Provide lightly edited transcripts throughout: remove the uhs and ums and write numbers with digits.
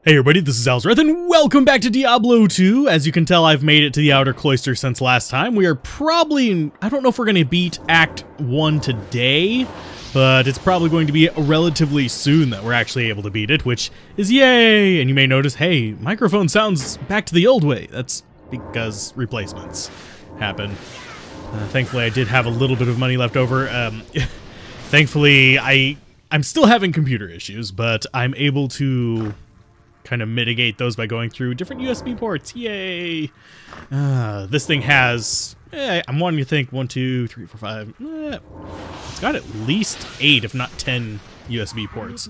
Hey everybody, this is Alzorath, and welcome back to Diablo 2. As you can tell, I've made it to the Outer Cloister since last time. We are probably, I don't know if we're going to beat Act 1 today, but it's probably going to be relatively soon that we're actually able to beat it, which is yay! And you may notice, hey, microphone sounds back to the old way. That's because replacements happen. Thankfully, I did have a little bit of money left over. Thankfully, I'm still having computer issues, but I'm able to kind of mitigate those by going through different USB ports. Yay! This thing has, I'm wanting to think 1, 2, 3, 4, 5. It's got at least 8, if not 10 USB ports,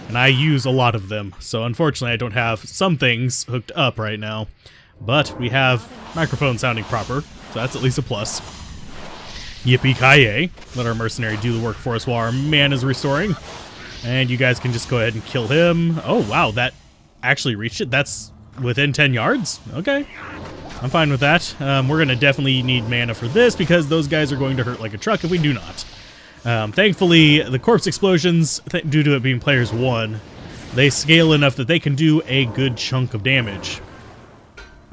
and I use a lot of them. So unfortunately, I don't have some things hooked up right now, but we have microphone sounding proper, so that's at least a plus. Yippee-ki-yay! Let our mercenary do the work for us while our man is restoring, and you guys can just go ahead and kill him. Oh wow, that actually reached it. That's within 10 yards. Okay, I'm fine with that. We're gonna definitely need mana for this because those guys are going to hurt like a truck if we do not. Thankfully, the corpse explosions, due to it being players 1, they scale enough that they can do a good chunk of damage.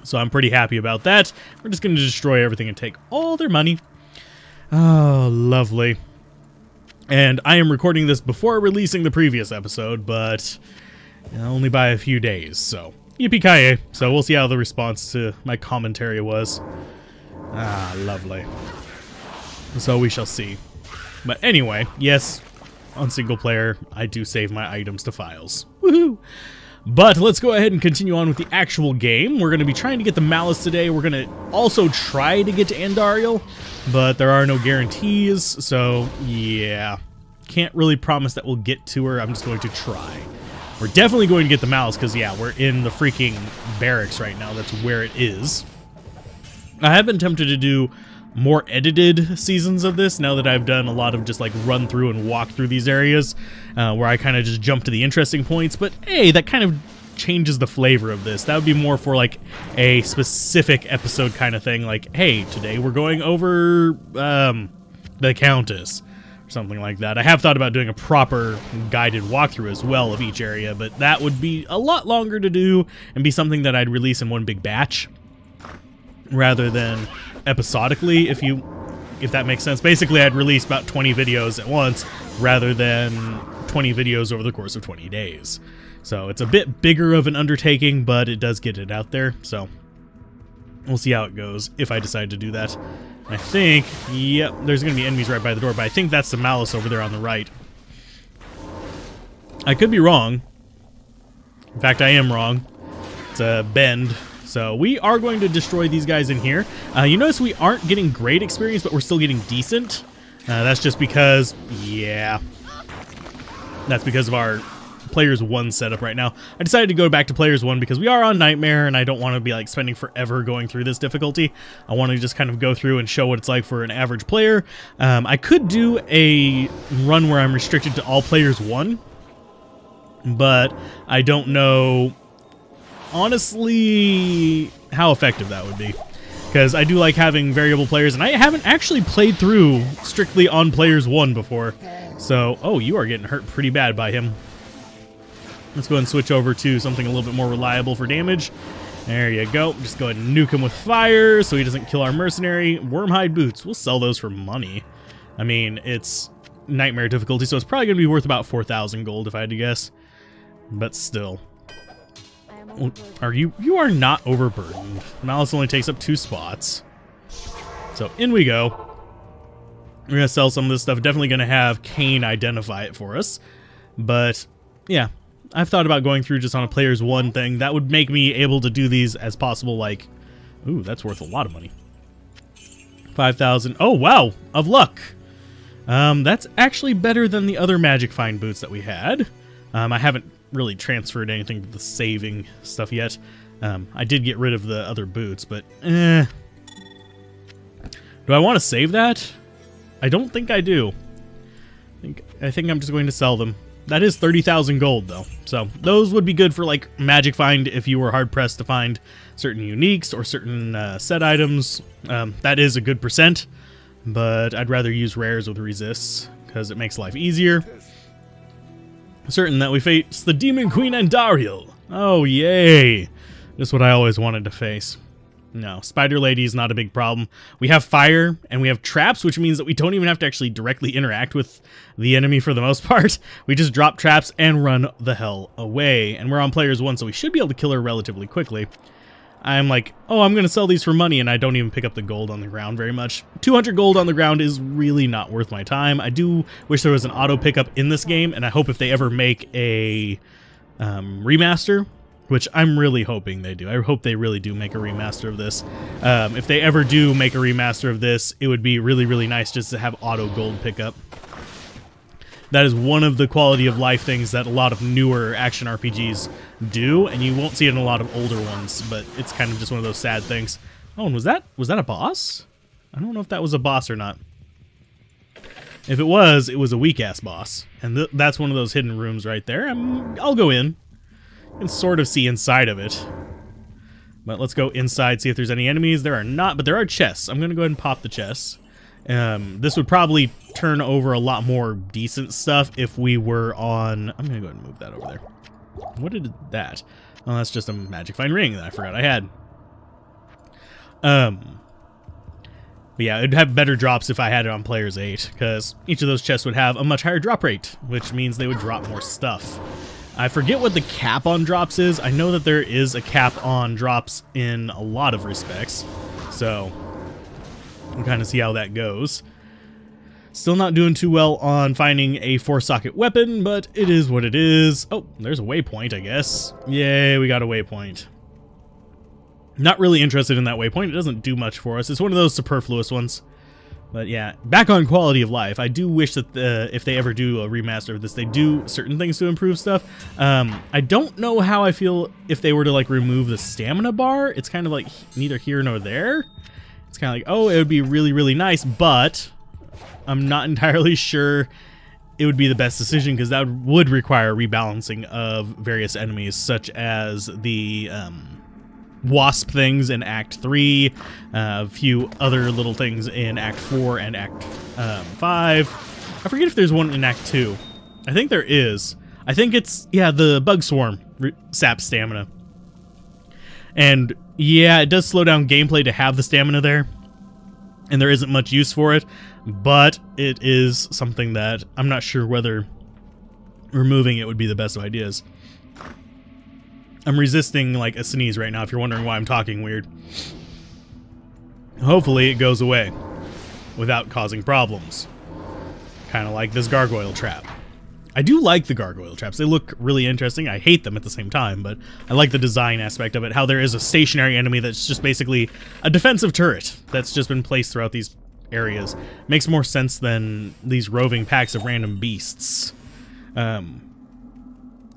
So I'm pretty happy about that. We're just gonna destroy everything and take all their money. Oh, lovely. And I am recording this before releasing the previous episode, but only by a few days, so yippee-ki-yay. So we'll see how the response to my commentary was. Ah, lovely. So we shall see. But anyway, yes, on single player, I do save my items to files. Woohoo! But let's go ahead and continue on with the actual game. We're going to be trying to get the Malice today. We're going to also try to get to Andariel, but there are no guarantees, so yeah. Can't really promise that we'll get to her. I'm just going to try. We're definitely going to get the Malice because, yeah, we're in the freaking barracks right now. That's where it is. I have been tempted to do more edited seasons of this now that I've done a lot of just like run through and walk through these areas where I kind of just jump to the interesting points. But hey, that kind of changes the flavor of this. That would be more for like a specific episode kind of thing. Like, hey, today we're going over the Countess. Something like that. I have thought about doing a proper guided walkthrough as well of each area, but that would be a lot longer to do and be something that I'd release in one big batch rather than episodically, if that makes sense. Basically, I'd release about 20 videos at once rather than 20 videos over the course of 20 days. So it's a bit bigger of an undertaking, but it does get it out there. So we'll see how it goes if I decide to do that. I think, yep, there's going to be enemies right by the door, but I think that's the Malice over there on the right. I could be wrong. In fact, I am wrong. It's a bend. So we are going to destroy these guys in here. You notice we aren't getting great experience, but we're still getting decent. That's just because, yeah, that's because of our Players 1 setup right now. I decided to go back to Players 1 because we are on Nightmare and I don't want to be like spending forever going through this difficulty. I want to just kind of go through and show what it's like for an average player. I could do a run where I'm restricted to all Players 1, but I don't know honestly how effective that would be, because I do like having variable players, and I haven't actually played through strictly on Players 1 before. So, oh, you are getting hurt pretty bad by him. Let's go ahead and switch over to something a little bit more reliable for damage. There you go. Just go ahead and nuke him with fire so he doesn't kill our mercenary. Wormhide boots. We'll sell those for money. I mean, it's Nightmare difficulty, so it's probably going to be worth about 4,000 gold if I had to guess. But still. Are you are not overburdened. Malice only takes up 2 spots. So in we go. We're going to sell some of this stuff. Definitely going to have Kane identify it for us. But yeah, I've thought about going through just on a Players 1 thing. That would make me able to do these as possible, like, ooh, that's worth a lot of money. 5,000. Oh, wow, of luck. That's actually better than the other Magic Find boots that we had. I haven't really transferred anything to the saving stuff yet. I did get rid of the other boots, but do I want to save that? I don't think I do. I think I'm just going to sell them. That is 30,000 gold, though. So those would be good for, like, Magic Find if you were hard-pressed to find certain uniques or certain set items. That is a good percent, but I'd rather use rares with resists because it makes life easier. Certain that we face the Demon Queen Andariel. Oh, yay. Just what I always wanted to face. No, Spider Lady is not a big problem. We have fire, and we have traps, which means that we don't even have to actually directly interact with the enemy for the most part. We just drop traps and run the hell away. And we're on players 1, so we should be able to kill her relatively quickly. I'm like, oh, I'm going to sell these for money, and I don't even pick up the gold on the ground very much. 200 gold on the ground is really not worth my time. I do wish there was an auto pickup in this game, and I hope if they ever make a remaster, which I'm really hoping they do. I hope they really do make a remaster of this. If they ever do make a remaster of this, it would be really, really nice just to have auto gold pickup. That is one of the quality of life things that a lot of newer action RPGs do, and you won't see it in a lot of older ones, but it's kind of just one of those sad things. Oh, and was that a boss? I don't know if that was a boss or not. If it was a weak-ass boss, and that's one of those hidden rooms right there. I'll go in. You can sort of see inside of it. But let's go inside, see if there's any enemies. There are not, but there are chests. I'm going to go ahead and pop the chests. This would probably turn over a lot more decent stuff if we were on... I'm going to go ahead and move that over there. What did that? Oh, that's just a magic fine ring that I forgot I had. But yeah, it'd have better drops if I had it on players 8, because each of those chests would have a much higher drop rate, which means they would drop more stuff. I forget what the cap on drops is. I know that there is a cap on drops in a lot of respects, so we'll kind of see how that goes. Still not doing too well on finding a 4-socket weapon, but it is what it is. Oh, there's a waypoint, I guess. Yay, we got a waypoint. Not really interested in that waypoint. It doesn't do much for us. It's one of those superfluous ones. But yeah, back on quality of life, I do wish that if they ever do a remaster of this, they do certain things to improve stuff. I don't know how I feel if they were to like remove the stamina bar. It's kind of like neither here nor there. It's kind of like, oh, it would be really, really nice, but I'm not entirely sure it would be the best decision, because that would require rebalancing of various enemies, such as the wasp things in Act 3, a few other little things in Act 4 and Act 5. I forget if there's one in Act 2. I think there is. I think it's, yeah, the bug swarm saps stamina. And yeah, it does slow down gameplay to have the stamina there, and there isn't much use for it, but it is something that I'm not sure whether removing it would be the best of ideas. I'm resisting like a sneeze right now, if you're wondering why I'm talking weird. Hopefully it goes away without causing problems. Kind of like this gargoyle trap. I do like the gargoyle traps. They look really interesting. I hate them at the same time, but I like the design aspect of it. How there is a stationary enemy that's just basically a defensive turret that's just been placed throughout these areas. Makes more sense than these roving packs of random beasts.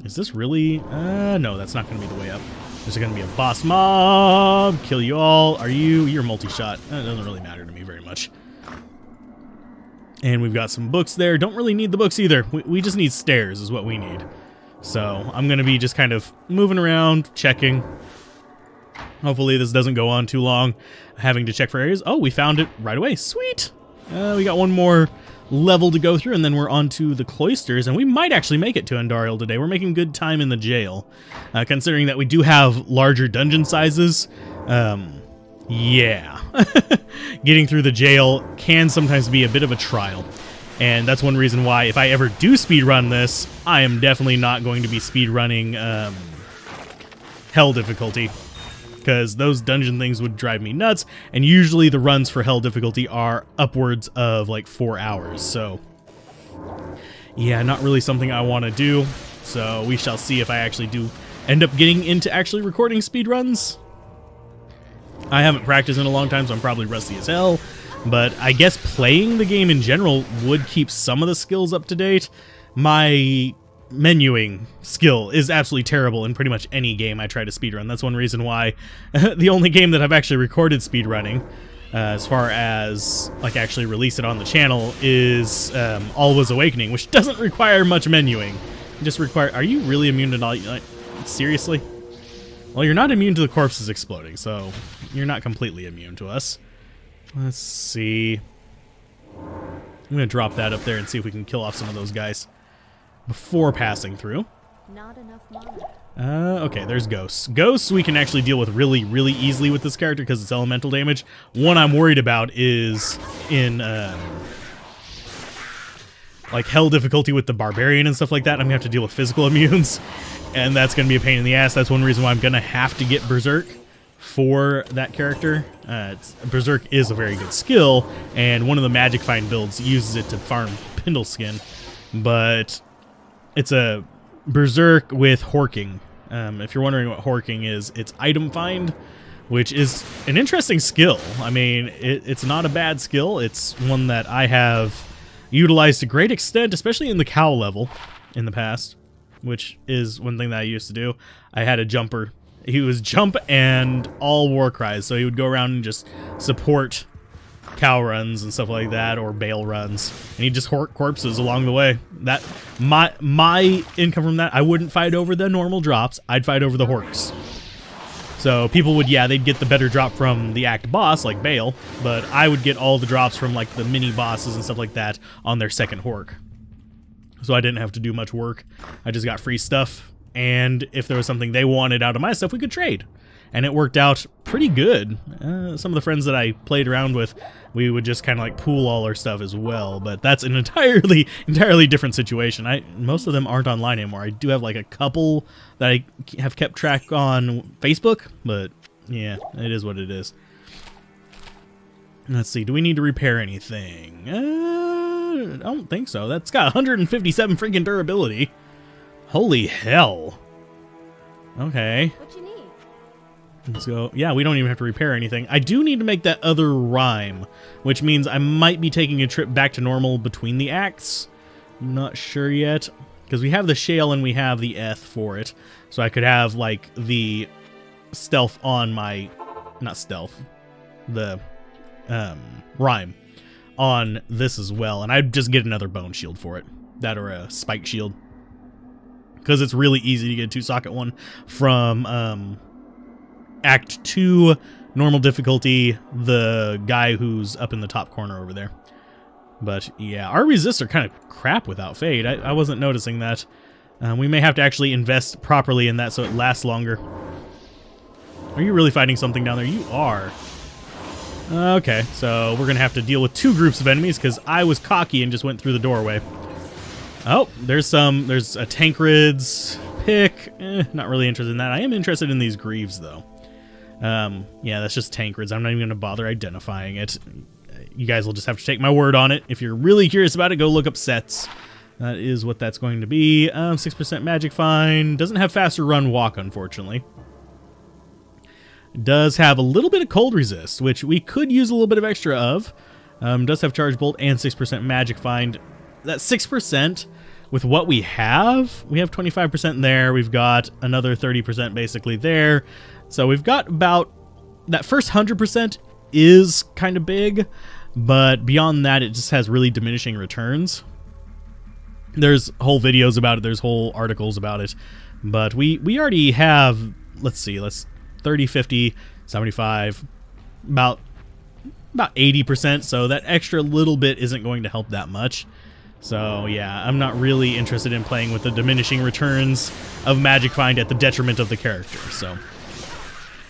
Is this really... no, that's not going to be the way up. There's going to be a boss mob. Kill you all. Are you... You're multi-shot. That doesn't really matter to me very much. And we've got some books there. Don't really need the books either. We just need stairs is what we need. So I'm going to be just kind of moving around, checking. Hopefully this doesn't go on too long. Having to check for areas. Oh, we found it right away. Sweet. We got one more level to go through, and then we're on to the cloisters, and we might actually make it to Andariel today. We're making good time in the jail, considering that we do have larger dungeon sizes. Yeah. Getting through the jail can sometimes be a bit of a trial, and that's one reason why if I ever do speedrun this, I am definitely not going to be speedrunning Hell difficulty, because those dungeon things would drive me nuts, and usually the runs for Hell difficulty are upwards of like 4 hours, so yeah, not really something I want to do. So we shall see if I actually do end up getting into actually recording speedruns. I haven't practiced in a long time, so I'm probably rusty as hell, but I guess playing the game in general would keep some of the skills up to date. My menuing skill is absolutely terrible in pretty much any game I try to speedrun. That's one reason why the only game that I've actually recorded speedrunning, as far as like actually release it on the channel, is Alwa's Awakening, which doesn't require much menuing. It just require... Are you really immune to all... Like, seriously? Well, you're not immune to the corpses exploding, so you're not completely immune to us. Let's see. I'm going to drop that up there and see if we can kill off some of those guys before passing through. Not enough mana. Okay, there's ghosts. Ghosts we can actually deal with really, really easily with this character because it's elemental damage. One I'm worried about is in like hell difficulty with the barbarian and stuff like that. I'm gonna have to deal with physical immunes, and that's gonna be a pain in the ass. That's one reason why I'm gonna have to get berserk for that character. Berserk is a very good skill, and one of the Magic Find builds uses it to farm Pindle Skin, but it's a Berserk with Horking. If you're wondering what Horking is, it's Item Find, which is an interesting skill. I mean, it's not a bad skill. It's one that I have utilized to great extent, especially in the cow level in the past, which is one thing that I used to do. I had a jumper. He was jump and all war cries, so he would go around and just support cow runs and stuff like that, or bale runs, and he'd just hork corpses along the way. That my income from that, I wouldn't fight over the normal drops, I'd fight over the horks. So people would, yeah, they'd get the better drop from the act boss, like Bale, but I would get all the drops from like the mini bosses and stuff like that on their second hork. So I didn't have to do much work. I just got free stuff, and if there was something they wanted out of my stuff, we could trade. And it worked out pretty good. Some of the friends that I played around with, we would just kind of like pool all our stuff as well, but that's an entirely different situation. Most of them aren't online anymore. I do have like a couple that I have kept track on Facebook, but yeah, it is what it is. Let's see, do we need to repair anything? I don't think so. That's got 157 freaking durability. Holy hell. Okay. What you need? Let's go. Yeah, we don't even have to repair anything. I do need to make that other rhyme, which means I might be taking a trip back to normal between the acts. I'm not sure yet, because we have the shale and we have the eth for it. So I could have, like, the stealth on my... Not stealth. The rhyme on this as well. And I'd just get another bone shield for it. That or a spike shield. Because it's really easy to get a 2-socket one from... Act 2, normal difficulty, the guy who's up in the top corner over there. But yeah, our resists are kind of crap without Fade. I wasn't noticing that. We may have to actually invest properly in that so it lasts longer. Are you really fighting something down there? You are. Okay, so we're going to have to deal with 2 groups of enemies because I was cocky and just went through the doorway. Oh, there's a Tancred's pick. Not really interested in that. I am interested in these Greaves, though. Yeah, that's just Tancred's. I'm not even going to bother identifying it. You guys will just have to take my word on it. If you're really curious about it, go look up sets. That is what that's going to be. 6% Magic Find. Doesn't have faster run walk, unfortunately. Does have a little bit of cold resist, which we could use a little bit of extra of. Does have Charge Bolt and 6% Magic Find. That 6%, with what we have 25% there. We've got another 30% basically there. So we've got about, that first 100% is kind of big, but beyond that, it just has really diminishing returns. There's whole videos about it, there's whole articles about it, but we already have, let's see, 30, 50, 75, about 80%, so that extra little bit isn't going to help that much. So yeah, I'm not really interested in playing with the diminishing returns of Magic Find at the detriment of the character, so...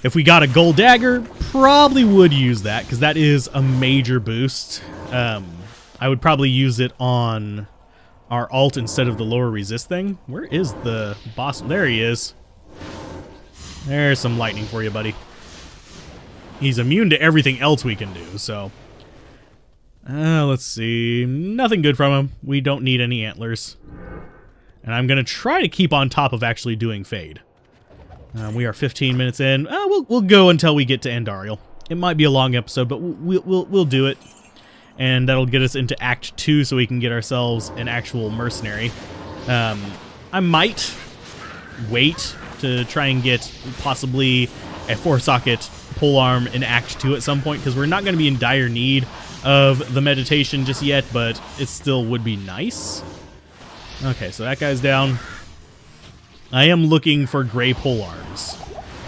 If we got a gold dagger, probably would use that, because that is a major boost. I would probably use it on our alt instead of the lower resist thing. Where is the boss? There he is. There's some lightning for you, buddy. He's immune to everything else we can do, so... let's see. Nothing good from him. We don't need any antlers. And I'm going to try to keep on top of actually doing Fade. We are 15 minutes in. We'll go until we get to Andariel. It might be a long episode, but we'll do it. And that'll get us into Act 2 so we can get ourselves an actual mercenary. I might wait to try and get possibly a 4-socket polearm in Act 2 at some point, because we're not going to be in dire need of the meditation just yet, but it still would be nice. Okay, so that guy's down. I am looking for gray polearms.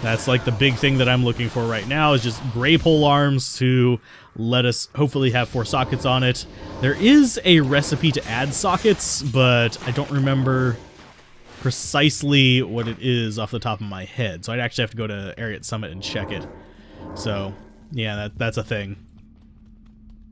That's like the big thing that I'm looking for right now, is just gray polearms to let us hopefully have 4 sockets on it. There is a recipe to add sockets, but I don't remember precisely what it is off the top of my head. So I'd actually have to go to Ariat Summit and check it. So, yeah, that's a thing.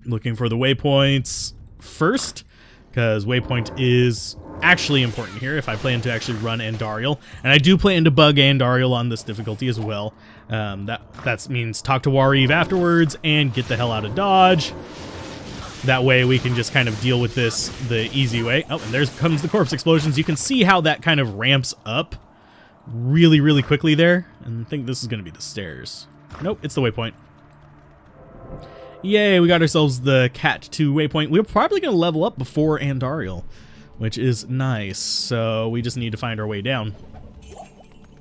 Looking for the waypoints first, because waypoint is actually important here if I plan to actually run Andariel. And I do plan to bug Andariel on this difficulty as well. That means talk to Wareve afterwards and get the hell out of Dodge. That way we can just kind of deal with this the easy way. Oh, and there comes the corpse explosions. You can see how that kind of ramps up really, really quickly there. And I think this is going to be the stairs. Nope, it's the waypoint. Yay, we got ourselves the Cat 2 waypoint. We're probably going to level up before Andariel, which is nice. So we just need to find our way down.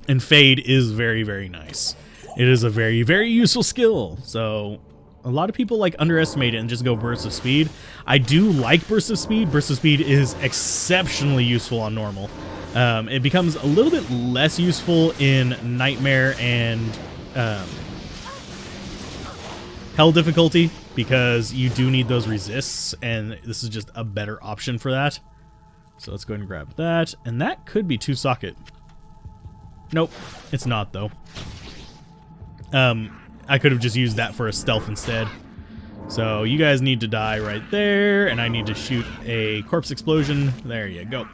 And Fade is very, very nice. It is a very, very useful skill. So a lot of people like underestimate it and just go Burst of Speed. I do like Burst of Speed. Burst of Speed is exceptionally useful on normal. It becomes a little bit less useful in Nightmare and Hell difficulty, because you do need those resists, and this is just a better option for that. So let's go ahead and grab that, and that could be 2-socket. Nope, it's not though. I could have just used that for a stealth instead. So you guys need to die right there, and I need to shoot a corpse explosion. There you go.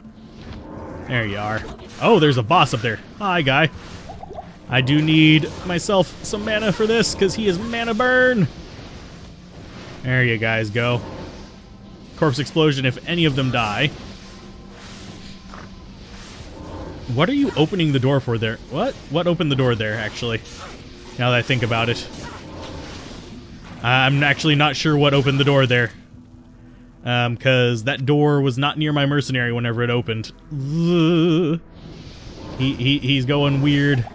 There you are. Oh, there's a boss up there. Hi, guy. I do need myself some mana for this, because he is mana burn. There you guys go. Corpse explosion if any of them die. What are you opening the door for there? What? What opened the door there, actually? Now that I think about it. I'm actually not sure what opened the door there. Because that door was not near my mercenary whenever it opened. He's going weird.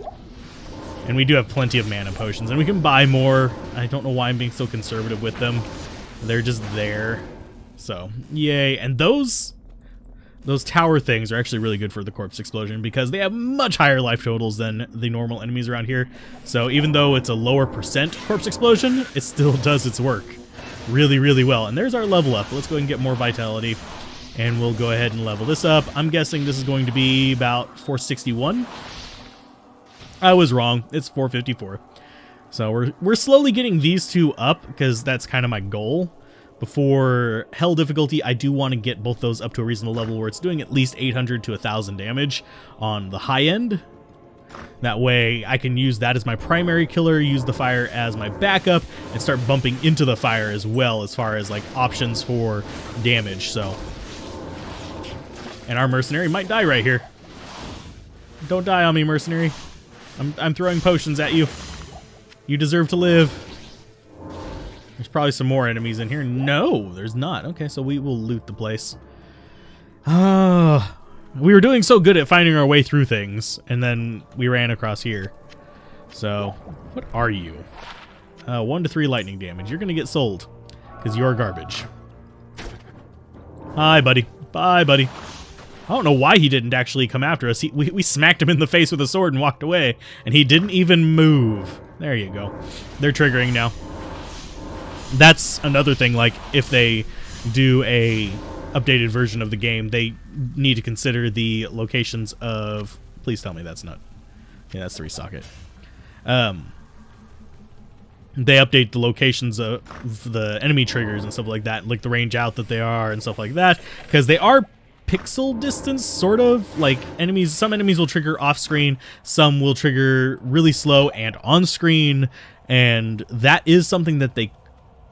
And we do have plenty of mana potions, and we can buy more. I don't know why I'm being so conservative with them. They're just there. So, yay. And those tower things are actually really good for the corpse explosion, because they have much higher life totals than the normal enemies around here. So even though it's a lower percent corpse explosion, it still does its work really, really well. And there's our level up. Let's go ahead and get more vitality, and we'll go ahead and level this up. I'm guessing this is going to be about 461. I was wrong. It's 454. So we're slowly getting these two up, because that's kind of my goal. Before Hell difficulty, I do want to get both those up to a reasonable level where it's doing at least 800 to 1,000 damage on the high end. That way I can use that as my primary killer, use the fire as my backup, and start bumping into the fire as well as far as like options for damage. So, and our mercenary might die right here. Don't die on me, mercenary. I'm throwing potions at you. You deserve to live. There's probably some more enemies in here. No, there's not. Okay, so we will loot the place. We were doing so good at finding our way through things, and then we ran across here. So, what are you? 1 to 3 lightning damage. You're going to get sold, because you're garbage. Hi, buddy. Bye, buddy. I don't know why he didn't actually come after us. We smacked him in the face with a sword and walked away, and he didn't even move. There you go. They're triggering now. That's another thing, like, if they do a updated version of the game, they need to consider the locations of... Please tell me that's not... Yeah, that's 3-socket. They update the locations of the enemy triggers and stuff like that, like the range out that they are and stuff like that, because they are pixel distance, sort of. Like, enemies, some enemies will trigger off screen, some will trigger really slow and on screen, and that is something that they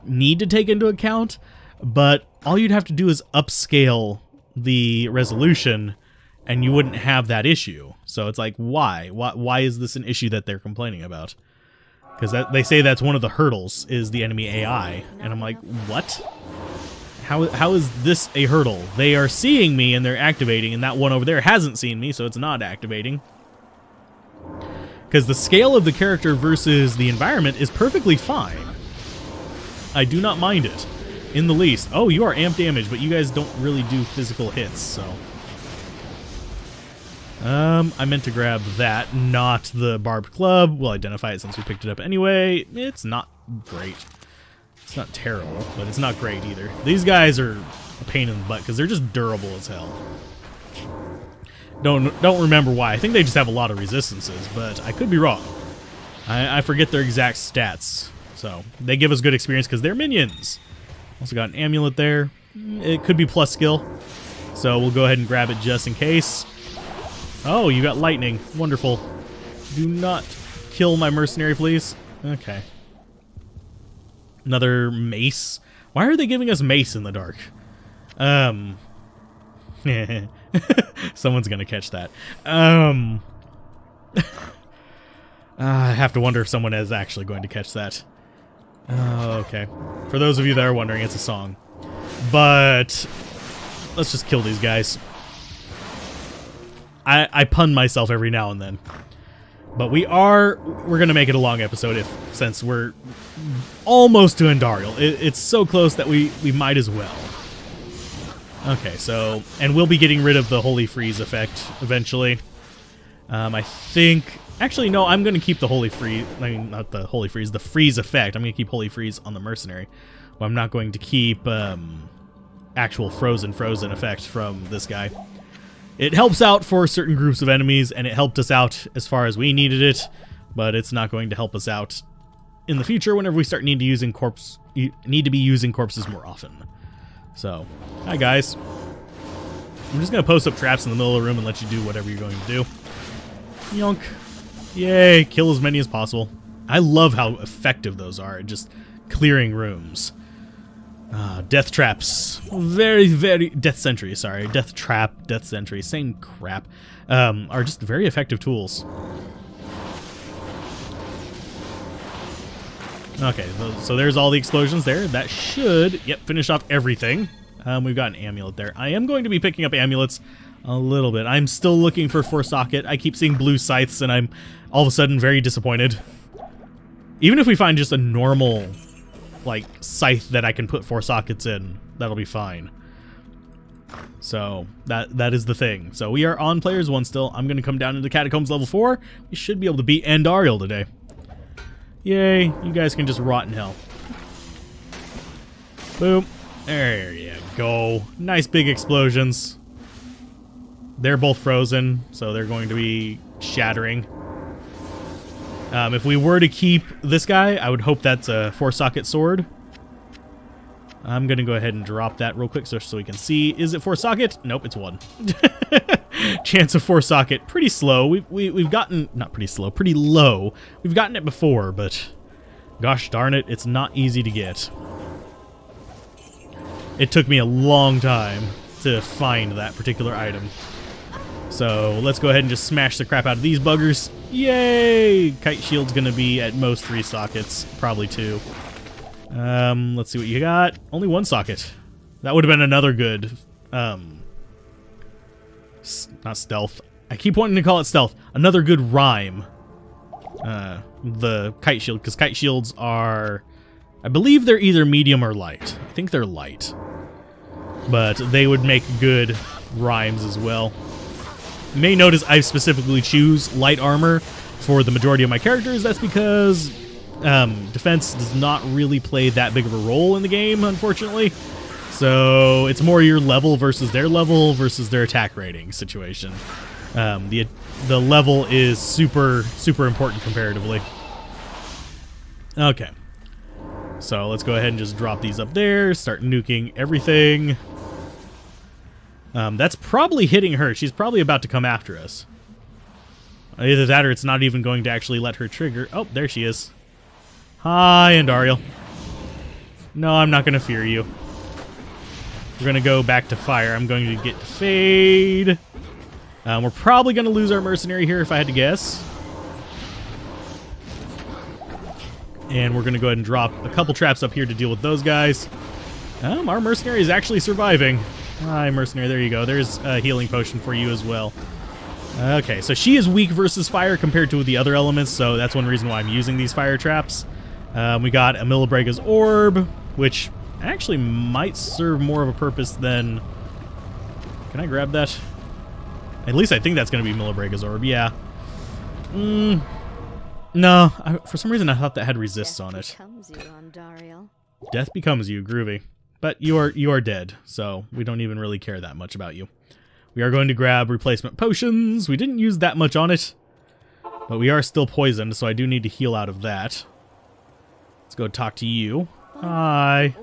need to take into account. But all you'd have to do is upscale the resolution and you wouldn't have that issue. So it's like, why is this an issue that they're complaining about? Because they say that's one of the hurdles is the enemy AI, and I'm like, what? How is this a hurdle? They are seeing me and they're activating, and that one over there hasn't seen me, so it's not activating. Because the scale of the character versus the environment is perfectly fine. I do not mind it in the least. Oh, you are amp damage, but you guys don't really do physical hits, so... I meant to grab that, not the barbed club. We'll identify it since we picked it up anyway. It's not great. It's not terrible, but it's not great either. These guys are a pain in the butt because they're just durable as hell. Don't remember why. I think they just have a lot of resistances, but I could be wrong. I forget their exact stats. So they give us good experience because they're minions. Also got an amulet there. It could be plus skill. So we'll go ahead and grab it just in case. Oh, you got lightning. Wonderful. Do not kill my mercenary, please. Okay. Another mace. Why are they giving us mace in the dark? Someone's gonna catch that. I have to wonder if someone is actually going to catch that. Okay. For those of you that are wondering, it's a song. But let's just kill these guys. I pun myself every now and then. But we're gonna make it a long episode since we're almost to Andariel. It's so close that we might as well. Okay, so, and we'll be getting rid of the Holy Freeze effect eventually. I think, actually no, I'm gonna keep the Holy Freeze, I mean not the Holy Freeze, the Freeze effect. I'm gonna keep Holy Freeze on the Mercenary. But I'm not going to keep actual frozen effect from this guy. It helps out for certain groups of enemies, and it helped us out as far as we needed it, but it's not going to help us out in the future whenever we start need to be using corpses more often. So, hi guys. I'm just gonna post up traps in the middle of the room and let you do whatever you're going to do. Yonk. Yay, kill as many as possible. I love how effective those are at just clearing rooms. Death traps. Very, very... Death sentry, sorry. Death trap, death sentry, same crap. Are just very effective tools. Okay, so there's all the explosions there. That should, finish off everything. We've got an amulet there. I am going to be picking up amulets a little bit. I'm still looking for socket. I keep seeing blue scythes, and I'm all of a sudden very disappointed. Even if we find just a normal, like, scythe that I can put 4 sockets in, that'll be fine. So, that is the thing. So, we are on Players 1 still. I'm going to come down into Catacombs level 4. We should be able to beat Andariel today. Yay, you guys can just rot in hell. Boom. There you go. Nice big explosions. They're both frozen, so they're going to be shattering. If we were to keep this guy, I would hope that's a 4-socket sword. I'm going to go ahead and drop that real quick so we can see. Is it 4-socket? Nope, it's 1. Chance of 4-socket. Pretty slow. We've gotten... Not pretty slow. Pretty low. We've gotten it before, but... Gosh darn it, it's not easy to get. It took me a long time to find that particular item. So, let's go ahead and just smash the crap out of these buggers. Yay! Kite shield's going to be at most 3 sockets. Probably 2. Let's see what you got. Only 1 socket. That would have been another good... not stealth. I keep wanting to call it stealth. Another good rhyme. The kite shield, because kite shields are... I believe they're either medium or light. I think they're light. But they would make good rhymes as well. You may notice I specifically choose light armor for the majority of my characters. That's because defense does not really play that big of a role in the game, unfortunately. So it's more your level versus their attack rating situation. The level is super important comparatively. Okay. So let's go ahead and just drop these up there, start nuking everything. That's probably hitting her. She's probably about to come after us. Either that or it's not even going to actually let her trigger. Oh, there she is. Hi, Andariel. No, I'm not going to fear you. We're going to go back to fire. I'm going to get to fade. We're probably going to lose our mercenary here if I had to guess. And we're going to go ahead and drop a couple traps up here to deal with those guys. Our mercenary is actually surviving. Hi, mercenary. There you go. There's a healing potion for you as well. Okay, so she is weak versus fire compared to the other elements, so that's one reason why I'm using these fire traps. We got a Milibrega's Orb, which actually might serve more of a purpose than... Can I grab that? At least I think that's going to be Milibrega's Orb, yeah. No, for some reason I thought that had resists on it. Death becomes you, groovy. But you are dead, so we don't even really care that much about you. We are going to grab replacement potions. We didn't use that much on it, but we are still poisoned, so I do need to heal out of that. Let's go talk to you. Hi.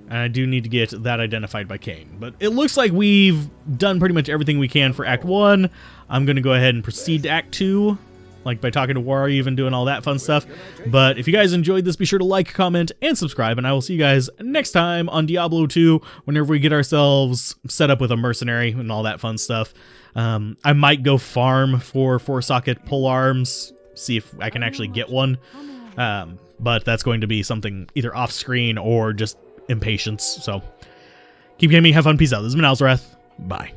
And I do need to get that identified by Cain. But it looks like we've done pretty much everything we can for Act 1. I'm going to go ahead and proceed to Act 2, like by talking to War, even doing all that fun stuff. But if you guys enjoyed this, be sure to like, comment, and subscribe. And I will see you guys next time on Diablo 2, whenever we get ourselves set up with a mercenary and all that fun stuff. I might go farm for 4-socket pole arms, see if I can actually get one. But that's going to be something either off screen or just impatience. So keep gaming, have fun, peace out. This has been Alzorath. Bye.